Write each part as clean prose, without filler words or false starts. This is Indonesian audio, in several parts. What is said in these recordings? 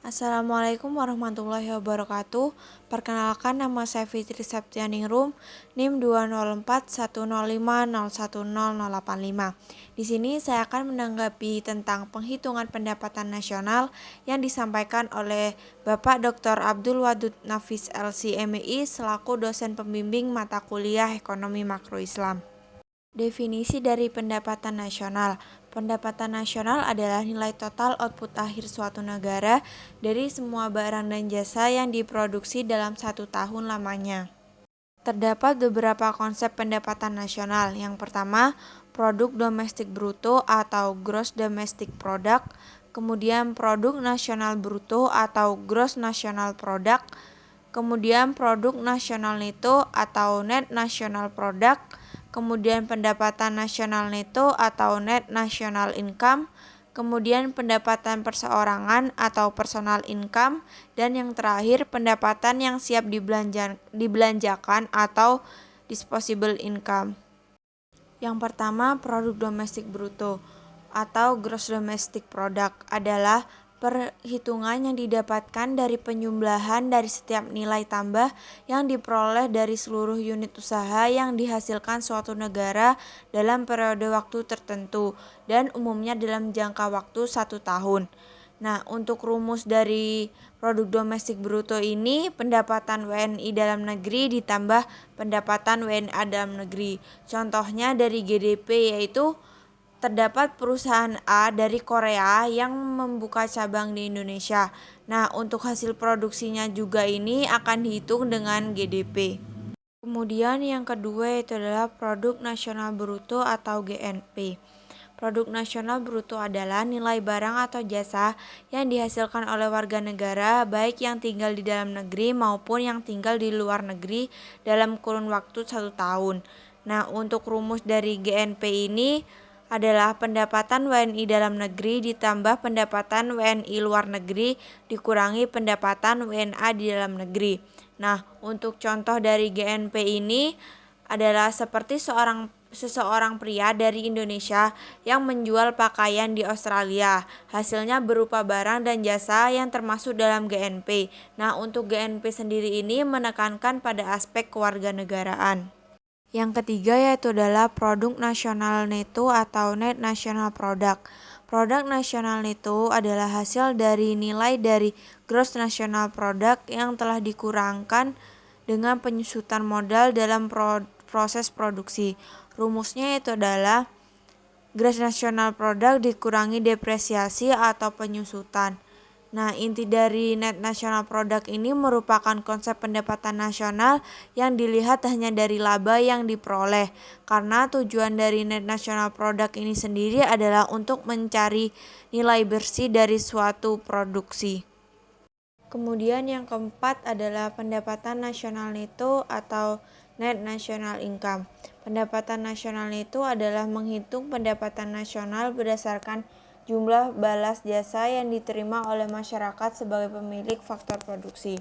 Assalamualaikum warahmatullahi wabarakatuh. Perkenalkan, nama saya Fitri Septianingrum, NIM 20410501085. Di sini saya akan menanggapi tentang penghitungan pendapatan nasional yang disampaikan oleh Bapak Dr. Abdul Wadud Nafis LC.MI selaku dosen pembimbing mata kuliah Ekonomi Makro Islam. Definisi dari pendapatan nasional. Pendapatan nasional adalah nilai total output akhir suatu negara dari semua barang dan jasa yang diproduksi dalam satu tahun lamanya. Terdapat beberapa konsep pendapatan nasional. Yang pertama, produk domestik bruto atau gross domestic product, kemudian produk nasional bruto atau gross national product, kemudian produk nasional neto atau net national product, kemudian pendapatan nasional neto atau net national income, kemudian pendapatan perseorangan atau personal income, dan yang terakhir pendapatan yang siap dibelanjakan atau disposable income. Yang pertama, produk domestik bruto atau gross domestic product adalah perhitungan yang didapatkan dari penjumlahan dari setiap nilai tambah yang diperoleh dari seluruh unit usaha yang dihasilkan suatu negara dalam periode waktu tertentu dan umumnya dalam jangka waktu 1 tahun. Nah, untuk rumus dari produk domestik bruto ini, pendapatan WNI dalam negeri ditambah pendapatan WNA dalam negeri. Contohnya dari GDP yaitu terdapat perusahaan A dari Korea yang membuka cabang di Indonesia. Nah, untuk hasil produksinya juga ini akan dihitung dengan GDP. Kemudian yang kedua itu adalah produk nasional bruto atau GNP. Produk nasional bruto adalah nilai barang atau jasa yang dihasilkan oleh warga negara baik yang tinggal di dalam negeri maupun yang tinggal di luar negeri dalam kurun waktu 1 tahun. Nah, untuk rumus dari GNP ini adalah pendapatan WNI dalam negeri ditambah pendapatan WNI luar negeri dikurangi pendapatan WNA di dalam negeri. Nah, untuk contoh dari GNP ini adalah seperti seseorang pria dari Indonesia yang menjual pakaian di Australia. Hasilnya berupa barang dan jasa yang termasuk dalam GNP. Nah, untuk GNP sendiri ini menekankan pada aspek kewarganegaraan. Yang ketiga yaitu adalah produk nasional neto atau net national product. Produk nasional neto adalah hasil dari nilai dari gross national product yang telah dikurangkan dengan penyusutan modal dalam proses produksi. Rumusnya itu adalah gross national product dikurangi depresiasi atau penyusutan. Nah, inti dari net national product ini merupakan konsep pendapatan nasional yang dilihat hanya dari laba yang diperoleh. Karena tujuan dari net national product ini sendiri adalah untuk mencari nilai bersih dari suatu produksi. Kemudian yang keempat adalah pendapatan nasional neto atau net national income. Pendapatan nasional neto adalah menghitung pendapatan nasional berdasarkan jumlah balas jasa yang diterima oleh masyarakat sebagai pemilik faktor produksi.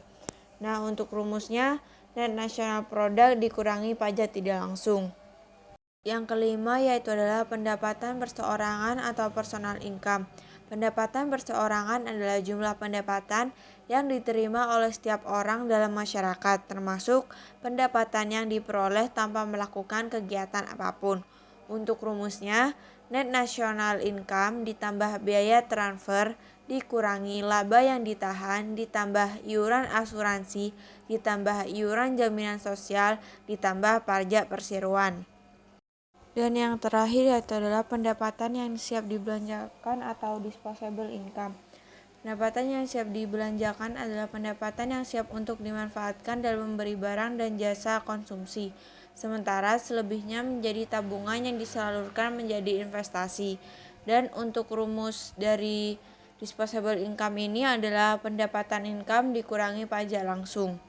Nah, untuk rumusnya, net national product dikurangi pajak tidak langsung. Yang kelima yaitu adalah pendapatan perseorangan atau personal income. Pendapatan perseorangan adalah jumlah pendapatan yang diterima oleh setiap orang dalam masyarakat, termasuk pendapatan yang diperoleh tanpa melakukan kegiatan apapun. Untuk rumusnya, net national income ditambah biaya transfer dikurangi laba yang ditahan ditambah iuran asuransi ditambah iuran jaminan sosial ditambah pajak perseroan. Dan yang terakhir yaitu adalah pendapatan yang siap dibelanjakan atau disposable income. Pendapatan yang siap dibelanjakan adalah pendapatan yang siap untuk dimanfaatkan dalam memberi barang dan jasa konsumsi. Sementara selebihnya menjadi tabungan yang disalurkan menjadi investasi. Dan untuk rumus dari disposable income ini adalah pendapatan income dikurangi pajak langsung.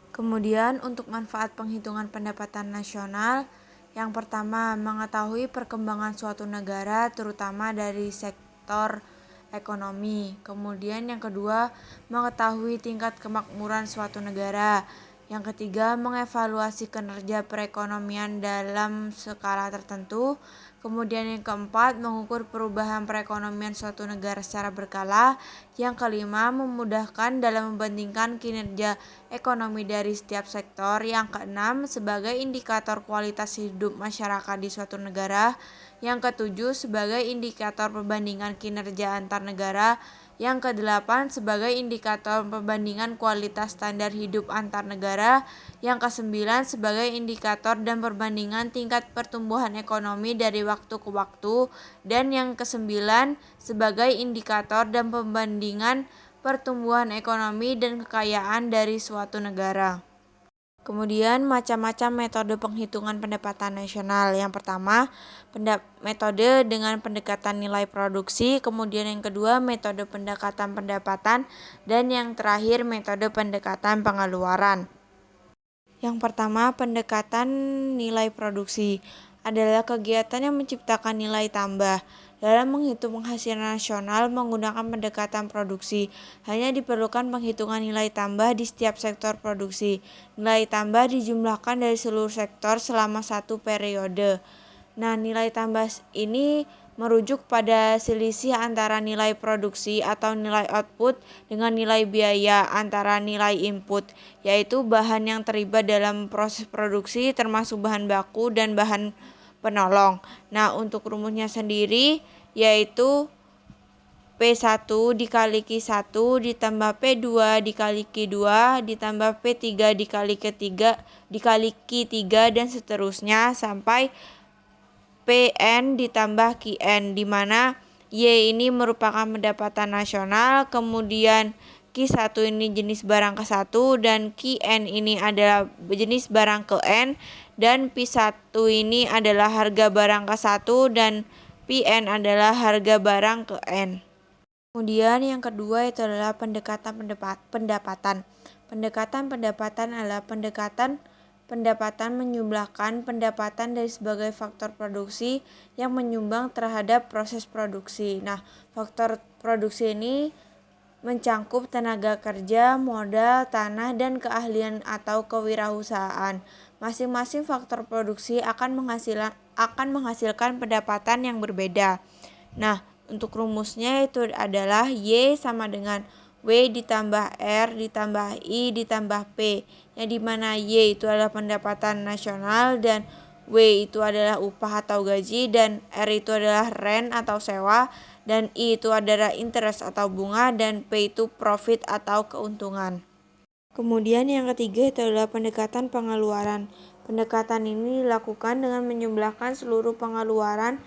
Kemudian untuk manfaat penghitungan pendapatan nasional, yang pertama mengetahui perkembangan suatu negara terutama dari sektor ekonomi. Kemudian yang kedua mengetahui tingkat kemakmuran suatu negara. Yang ketiga, mengevaluasi kinerja perekonomian dalam skala tertentu. Kemudian yang keempat, mengukur perubahan perekonomian suatu negara secara berkala. Yang kelima, memudahkan dalam membandingkan kinerja ekonomi dari setiap sektor. Yang keenam, sebagai indikator kualitas hidup masyarakat di suatu negara. Yang ketujuh, sebagai indikator perbandingan kinerja antar negara. Yang kedelapan, sebagai indikator perbandingan kualitas standar hidup antar negara. Yang kesembilan, sebagai indikator dan perbandingan tingkat pertumbuhan ekonomi dari waktu ke waktu. Dan yang kesembilan, sebagai indikator dan perbandingan pertumbuhan ekonomi dan kekayaan dari suatu negara. Kemudian macam-macam metode penghitungan pendapatan nasional. Yang pertama, metode dengan pendekatan nilai produksi, kemudian yang kedua metode pendekatan pendapatan, dan yang terakhir metode pendekatan pengeluaran. Yang pertama, pendekatan nilai produksi adalah kegiatan yang menciptakan nilai tambah. Dalam menghitung penghasilan nasional menggunakan pendekatan produksi, hanya diperlukan penghitungan nilai tambah di setiap sektor produksi. Nilai tambah dijumlahkan dari seluruh sektor selama satu periode. Nah, nilai tambah ini merujuk pada selisih antara nilai produksi atau nilai output dengan nilai biaya antara nilai input, yaitu bahan yang terlibat dalam proses produksi termasuk bahan baku dan bahan penolong. Nah, untuk rumusnya sendiri yaitu P1 dikali Q1 ditambah P2 dikali Q2 ditambah P3 dikali Q3 dan seterusnya sampai PN ditambah QN, di mana Y ini merupakan pendapatan nasional, kemudian Q1 ini jenis barang ke-1 dan QN ini adalah jenis barang ke-N, dan P1 ini adalah harga barang ke-1 dan PN adalah harga barang ke-N. Kemudian yang kedua itu adalah pendekatan pendapatan. Pendekatan pendapatan adalah pendapatan menjumlahkan pendapatan dari sebagai faktor produksi yang menyumbang terhadap proses produksi. Nah, faktor produksi ini mencangkup tenaga kerja, modal, tanah, dan keahlian atau kewirausahaan. Masing-masing faktor produksi akan menghasilkan pendapatan yang berbeda. Nah, untuk rumusnya itu adalah Y sama dengan W ditambah R ditambah I ditambah P, yang dimana Y itu adalah pendapatan nasional dan W itu adalah upah atau gaji dan R itu adalah rent atau sewa dan I itu adalah interest atau bunga dan P itu profit atau keuntungan. Kemudian yang ketiga itu adalah pendekatan pengeluaran. Pendekatan ini dilakukan dengan menjumlahkan seluruh pengeluaran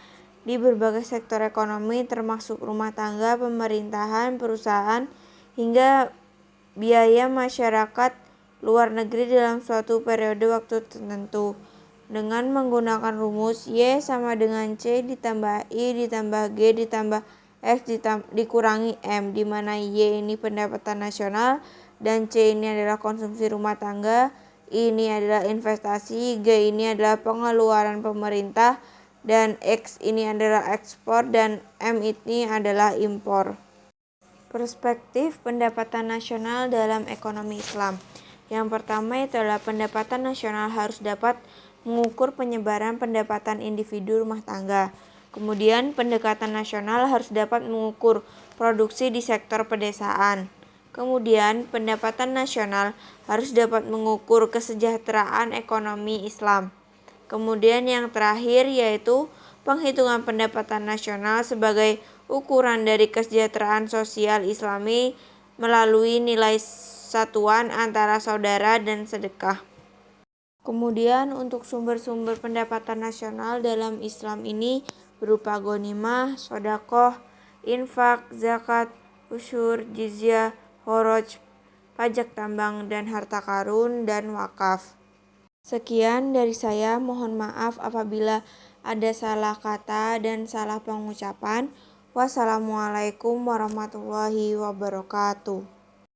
di berbagai sektor ekonomi termasuk rumah tangga, pemerintahan, perusahaan, hingga biaya masyarakat luar negeri dalam suatu periode waktu tertentu. Dengan menggunakan rumus Y sama dengan C ditambah I ditambah G ditambah X dikurangi M, di mana Y ini pendapatan nasional dan C ini adalah konsumsi rumah tangga, I ini adalah investasi, G ini adalah pengeluaran pemerintah, dan X ini adalah ekspor dan M ini adalah impor. Perspektif pendapatan nasional dalam ekonomi Islam. Yang pertama itu adalah pendapatan nasional harus dapat mengukur penyebaran pendapatan individu rumah tangga. Kemudian pendekatan nasional harus dapat mengukur produksi di sektor pedesaan. Kemudian pendapatan nasional harus dapat mengukur kesejahteraan ekonomi Islam. Kemudian yang terakhir yaitu penghitungan pendapatan nasional sebagai ukuran dari kesejahteraan sosial Islami melalui nilai satuan antara saudara dan sedekah. Kemudian untuk sumber-sumber pendapatan nasional dalam Islam ini berupa ghanimah, sedekah, infak, zakat, usyur, jizyah, kharaj, pajak tambang dan harta karun, dan wakaf. Sekian dari saya, mohon maaf apabila ada salah kata dan salah pengucapan. Wassalamualaikum warahmatullahi wabarakatuh.